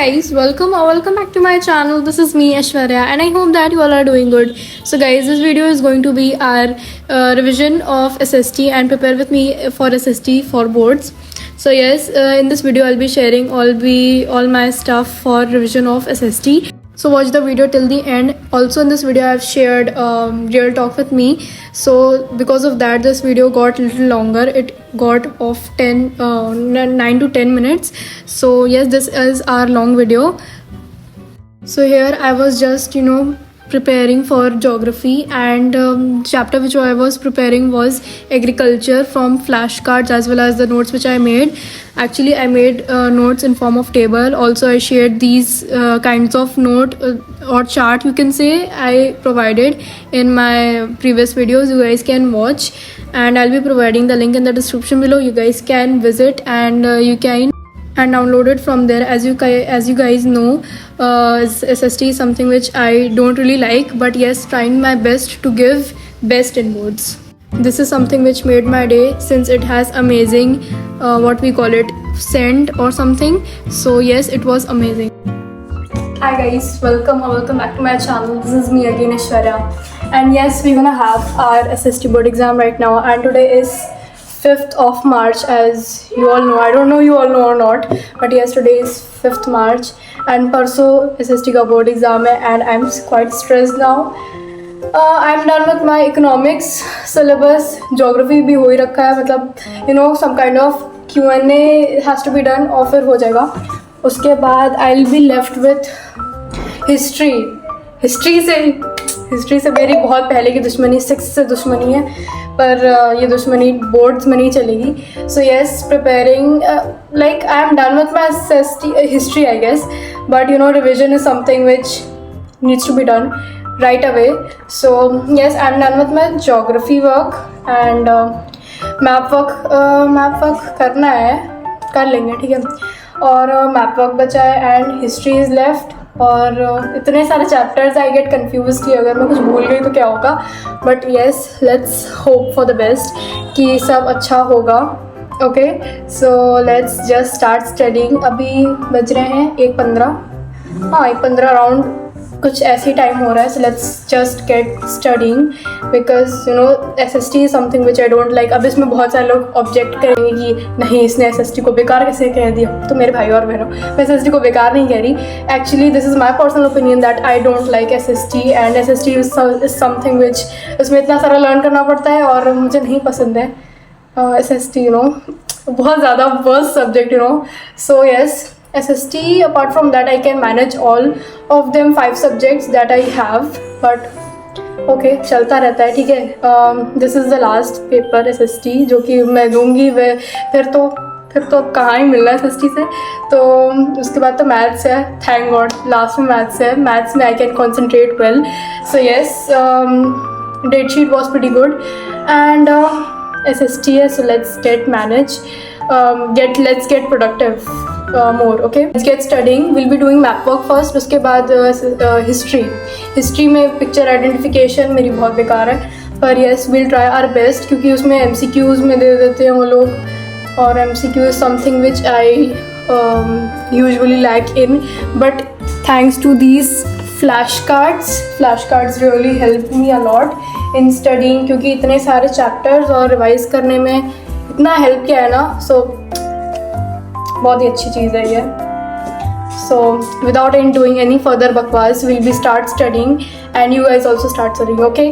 guys, welcome or welcome back to my channel. This is me Aishwarya and I hope that you all are doing good. So guys, this video is going to be our revision of SST and prepare with me for SST for boards. So yes, in this video I'll be sharing all my stuff for revision of SST. So watch the video till the end. Also in this video I've shared real talk with me. So because of that this video got a little longer. It got of 9 to 10 minutes. So yes, this is our long video. So here I was just preparing for geography, and chapter which I was preparing was agriculture from flashcards as well as the notes which I made. Actually I made notes in form of table. Also I shared these kinds of note or chart, you can say, I provided in my previous videos. You guys can watch and I'll be providing the link in the description below. You guys can visit and you can download it from there. As you guys know, SST is something which I don't really like, but yes, trying my best to give best in boards. This is something which made my day, since it has amazing what we call it, scent or something. So yes, it was amazing. Hi guys, welcome back to my channel. This is me again, Aishwarya, and yes, we're gonna have our SST board exam right now, and today is 5th of March, as you all know. I don't know you all know or not, but yes, today is 5th March and परसों SST का board exam है, and I'm quite stressed now. I'm done with my economics syllabus. Geography भी हो ही रखा है, मतलब some kind of Q&A has to be done और फिर हो जाएगा. उसके बाद I'll be left with history. History से मेरी बहुत पहले की दुश्मनी, 6 से दुश्मनी है, पर ये दुश्मनी बोर्ड्स में नहीं चलेगी. So yes, preparing like I am done with my history I guess, but revision is something which needs to be done right away. So yes, I'm done with my geography work and map work करना है, कर लेंगे, ठीक है. और map work बचा है and history is left. और इतने सारे चैप्टर्स आई गेट कन्फ्यूज कि अगर मैं कुछ भूल गई तो क्या होगा. But yes, let's hope for the best कि सब अच्छा होगा. Okay, so let's just start studying. अभी बज रहे हैं 1:15. हाँ, 1:15 अराउंड कुछ ऐसे ही टाइम हो रहा है. So let's just get studying because SST is something which I don't like. अब इसमें बहुत सारे लोग ऑब्जेक्ट करेंगे कि नहीं, इसने SST को बेकार कैसे कह दिया. तो मेरे भाई और बहनों, मैं SST को बेकार नहीं कह रही. Actually this is my personal opinion that I don't like SST and SST is something विच, इसमें इतना सारा लर्न करना पड़ता है और मुझे नहीं पसंद है SST. बहुत ज़्यादा worst subject. So yes, SST, apart from that I can manage all of them 5 subjects that I have, but okay, चलता रहता है, ठीक है. This is the last paper SST जो कि मैं दूँगी. फिर तो कहाँ ही मिलना है SST से. तो उसके बाद तो मैथ्स है, थैंक गॉड लास्ट में मैथ्स है. मैथ्स में I can concentrate well. So yes, date sheet was pretty good and SST है, so let's get manage. Let's get productive. More. Okay, let's get studying. We'll be doing map work first. उसके बाद history में picture identification मेरी बहुत बेकार है, पर yes, we'll try our best क्योंकि उसमें MCQs में दे देते हैं वो लोग, और MCQ is something which I usually lack in, but thanks to these flashcards really helped me a lot in studying, क्योंकि इतने सारे चैप्टर्स और रिवाइज करने में इतना हेल्प किया है ना. सो बहुत ही अच्छी चीज़ है ये. So without doing any further बकवास, will be start studying and you guys also start studying. Okay,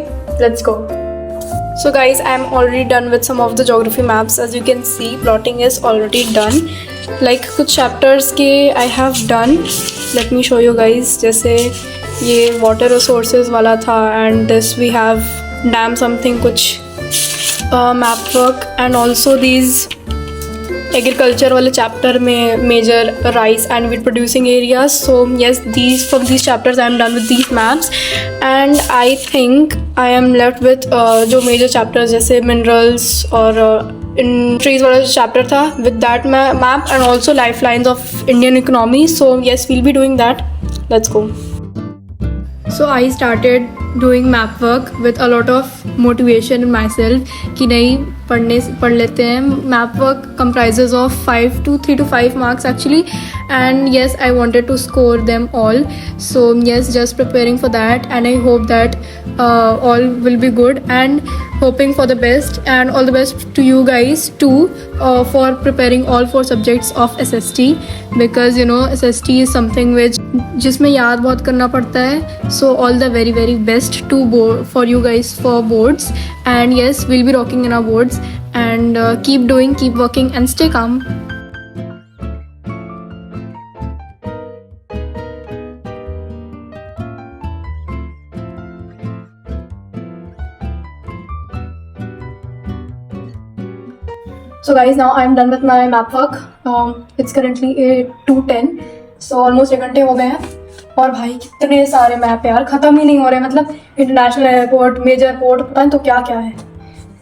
let's go. So guys, I am already done with some of the geography maps. As you can see, plotting is already done. Like कुछ chapters के I have done. Let me show you guys. जैसे ये water resources वाला था, and this we have dam something कुछ map work, and also these agriculture वाले chapter में major rice and wheat producing areas. So yes, from these chapters I am done with these maps and I think I am left with जो major chapters जैसे minerals और industries वाला जो chapter था, with that map and also life lines of Indian economy. So yes, we'll be doing that. Let's go. So I started doing map work with a lot of motivation in myself कि नहीं, पढ़ लेते हैं. Map work comprises of 3 to 5 marks actually, and yes, I wanted to score them all. So yes, just preparing for that, and I hope that all will be good, and hoping for the best, and all the best to you guys too for preparing all 4 subjects of SST, because you know SST is something which जिसमें याद बहुत करना पड़ता है. So all the very very best to for you guys for boards, and yes, we'll be rocking in our boards, and keep doing, keep working, and stay calm. So guys, now I'm done with my map work. It's currently 2:10, so almost 1 घंटे हो गए हैं. और भाई कितने सारे map यार, ख़त्म ही नहीं हो रहे. मतलब इंटरनेशनल एयरपोर्ट, मेजर पोर्ट, पता नहीं तो क्या क्या है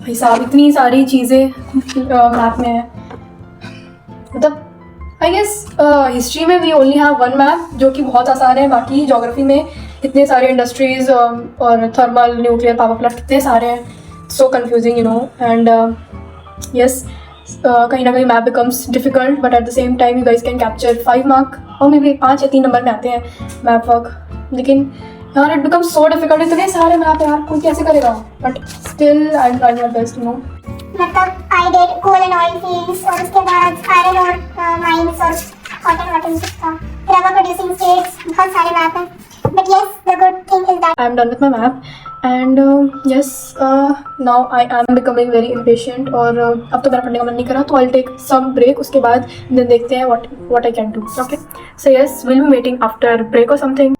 भाई साहब. इतनी सारी चीज़ें मैप में है. मतलब आई गेस हिस्ट्री में वी ओनली हैव 1 मैप जो कि बहुत आसान है. बाकी ज्योग्राफी में इतने सारे इंडस्ट्रीज़ और थर्मल, न्यूक्लियर पावर प्लांट कितने सारे हैं. So confusing you know. And yes, कहीं ना कहीं map becomes difficult, but at the same time you guys can capture 5 mark और मे बी 5 या 3 नंबर में आते हैं मैप वर्क. लेकिन यार इट बिकम्स सो डिफिकल्ट. इतने सारे मैप यार कोई कैसे करेगा. But still I am trying my best, you know. मतलब I did coal and oil fields, और उसके बाद आयरन और माइंस और कॉटन वाटन का रबर प्रोड्यूसिंग स्टेट्स. बहुत सारे मैप हैं. But yes, the good thing is that I am done with my map, and yes now I am becoming very impatient. और अब तो मेरा पढ़ने का मन नहीं करा, तो I will take some break. उसके बाद देन देखते हैं what I can do. Okay, so yes, will be meeting after break और समथिंग.